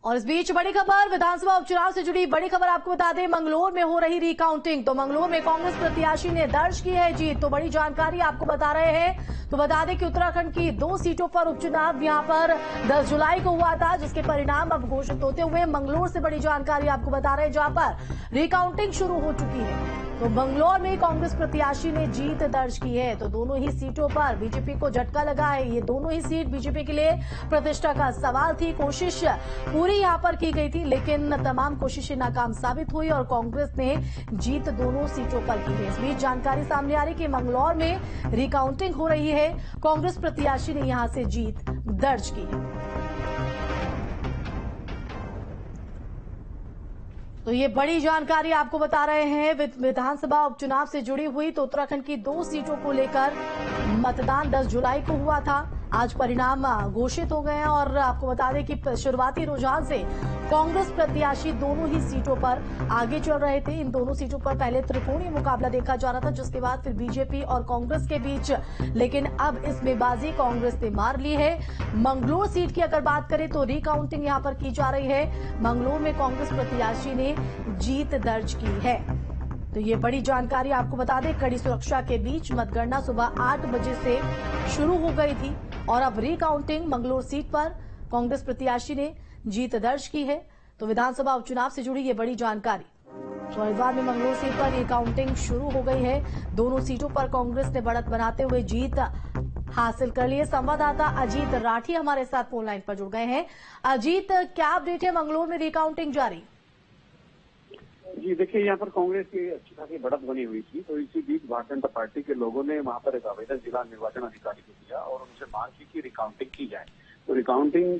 और इस बीच बड़ी खबर, विधानसभा उपचुनाव से जुड़ी बड़ी खबर आपको बता दें, मंगलौर में हो रही रिकाउंटिंग। तो मंगलौर में कांग्रेस प्रत्याशी ने दर्ज की है जीत। तो बड़ी जानकारी आपको बता रहे हैं। तो बता दें कि उत्तराखंड की 2 सीटों पर उपचुनाव यहां पर 10 जुलाई को हुआ था, जिसके परिणाम अब घोषित होते हुए मंगलौर से बड़ी जानकारी आपको बता रहे हैं, जहां पर रिकाउंटिंग शुरू हो चुकी है। तो मंगलौर में कांग्रेस प्रत्याशी ने जीत दर्ज की है। तो दोनों ही सीटों पर बीजेपी को झटका लगा है। ये दोनों ही सीट बीजेपी के लिए प्रतिष्ठा का सवाल थी। कोशिश पूरी यहां पर की गई थी, लेकिन तमाम कोशिशें नाकाम साबित हुई और कांग्रेस ने जीत दोनों सीटों पर की है। इस बीच जानकारी सामने आ रही कि मंगलौर में रिकाउंटिंग हो रही है। कांग्रेस प्रत्याशी ने यहां से जीत दर्ज की है। तो ये बड़ी जानकारी आपको बता रहे हैं विधानसभा उपचुनाव से जुड़ी हुई। तो उत्तराखंड की 2 सीटों को लेकर मतदान 10 जुलाई को हुआ था। आज परिणाम घोषित हो गए हैं और आपको बता दें कि शुरुआती रुझान से कांग्रेस प्रत्याशी दोनों ही सीटों पर आगे चल रहे थे। इन दोनों सीटों पर पहले त्रिकोणीय मुकाबला देखा जा रहा था, जिसके बाद फिर बीजेपी और कांग्रेस के बीच, लेकिन अब इसमें बाजी कांग्रेस ने मार ली है। मंगलौर सीट की अगर बात करें तो रिकाउंटिंग यहां पर की जा रही है। मंगलौर में कांग्रेस प्रत्याशी ने जीत दर्ज की है। तो ये बड़ी जानकारी आपको बता दें, कड़ी सुरक्षा के बीच मतगणना सुबह 8 बजे से शुरू हो गई थी और अब रिकाउंटिंग मंगलौर सीट पर कांग्रेस प्रत्याशी ने जीत दर्ज की है। तो विधानसभा उपचुनाव से जुड़ी ये बड़ी जानकारी। तो हरिद्वार में मंगलौर सीट पर रिकाउंटिंग शुरू हो गई है। दोनों सीटों पर कांग्रेस ने बढ़त बनाते हुए जीत हासिल कर ली है। संवाददाता अजीत राठी हमारे साथ फोन लाइन पर जुड़ गए हैं। अजीत, क्या अपडेट है? मंगलौर में रिकाउंटिंग जारी। जी देखिए, यहाँ पर कांग्रेस की अच्छी खासी बढ़त बनी हुई थी। तो इसी बीच भारतीय जनता पार्टी के लोगों ने वहां पर एक आवेदन जिला निर्वाचन अधिकारी को दिया और उनसे मांग की कि रिकाउंटिंग की जाए। तो रिकाउंटिंग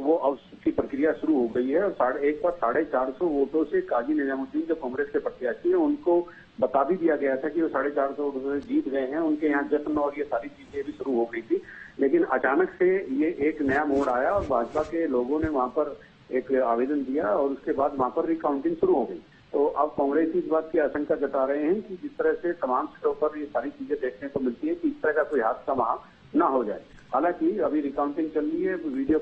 वो अब की प्रक्रिया शुरू हो गई है और एक बार 450 वोटों से काजी निजामुद्दीन जो कांग्रेस के प्रत्याशी हैं उनको बता भी दिया गया था कि वो 450 वोटों से जीत गए हैं। उनके यहाँ जश्न और ये सारी चीजें भी शुरू हो गई थी, लेकिन अचानक से ये एक नया मोड़ आया और भाजपा के लोगों ने वहां पर एक आवेदन दिया और उसके बाद वहां पर रिकाउंटिंग शुरू हो गई। तो अब कांग्रेस इस बात की आशंका जता रहे हैं कि जिस तरह से तमाम सीटों पर ये सारी चीजें देखने को मिलती है कि इस तरह का कोई हादसा वहां न हो जाए। हालांकि अभी रिकाउंटिंग चल रही है, वीडियो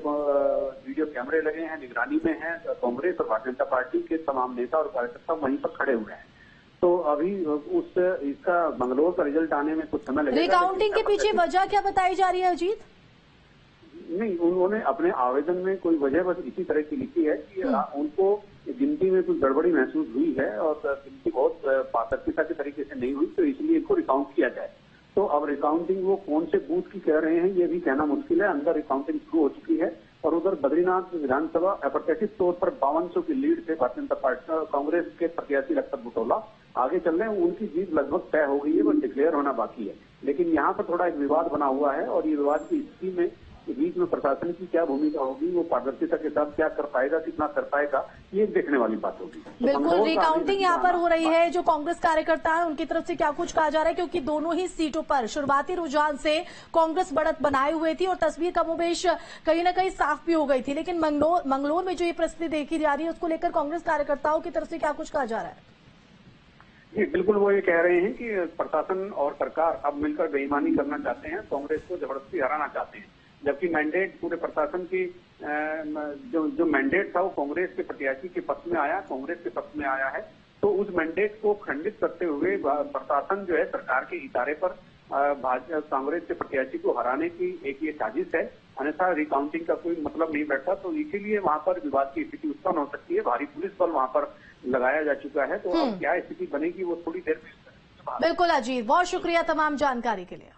कैमरे लगे हैं, निगरानी में है। कांग्रेस और भारतीय जनता पार्टी के तमाम नेता और कार्यकर्ता वहीं पर खड़े हुए हैं। तो अभी इसका मंगलौर का रिजल्ट आने में कुछ समय लगेगा। रिकाउंटिंग के पीछे वजह क्या बताई जा रही है अजीत? नहीं, उन्होंने अपने आवेदन में कोई वजह बस इसी तरह की लिखी है कि उनको गिनती में कुछ गड़बड़ी महसूस हुई है और गिनती बहुत पारदर्शिता के तरीके से नहीं हुई, तो इसलिए इसको रिकाउंट किया जाए। तो अब रिकाउंटिंग वो कौन से बूथ की कह रहे हैं ये भी कहना मुश्किल है। अंदर रिकाउंटिंग शुरू हो चुकी है और उधर बद्रीनाथ विधानसभा अप्रत्याशित तौर पर 5200 की लीड से भारतीय जनता पार्टी कांग्रेस के प्रत्याशी लखपत बुटोला आगे चल रहे हैं। उनकी जीत लगभग तय हो गई है, वो डिक्लेयर होना बाकी है। लेकिन यहाँ पर थोड़ा एक विवाद बना हुआ है और ये विवाद की स्थिति में बीच में प्रशासन की क्या भूमिका होगी, वो पारदर्शिता के साथ क्या कर पाएगा, कितना कर पाएगा, ये देखने वाली बात होगी। बिल्कुल, रिकाउंटिंग यहाँ पर हो रही है। जो कांग्रेस कार्यकर्ता है उनकी तरफ से क्या कुछ कहा जा रहा है, क्योंकि दोनों ही सीटों पर शुरुआती रुझान से कांग्रेस बढ़त बनाए हुए थी और तस्वीर कमोबेश कहीं न कहीं साफ भी हो गई थी। लेकिन मंगलौर में जो ये परिस्थिति देखी जा रही है उसको लेकर कांग्रेस कार्यकर्ताओं की तरफ से क्या कुछ कहा जा रहा है? जी बिल्कुल, वो ये कह रहे हैं कि प्रशासन और सरकार अब मिलकर बेईमानी करना चाहते हैं, कांग्रेस को जबरदस्ती हराना चाहते हैं। जबकि मैंडेट पूरे प्रशासन की जो मैंडेट था वो कांग्रेस के प्रत्याशी के पक्ष में आया, कांग्रेस के पक्ष में आया है। तो उस मैंडेट को खंडित करते हुए प्रशासन जो है सरकार के इशारे पर कांग्रेस के प्रत्याशी को हराने की एक ये साजिश है। अन्यथा रिकाउंटिंग का कोई मतलब नहीं बैठता, तो इसीलिए वहां पर विवाद की स्थिति उत्पन्न हो सकती है। भारी पुलिस बल वहां पर लगाया जा चुका है। तो अब क्या स्थिति बनेगी वो थोड़ी देर में। बिल्कुल अजीत, बहुत शुक्रिया तमाम जानकारी के लिए।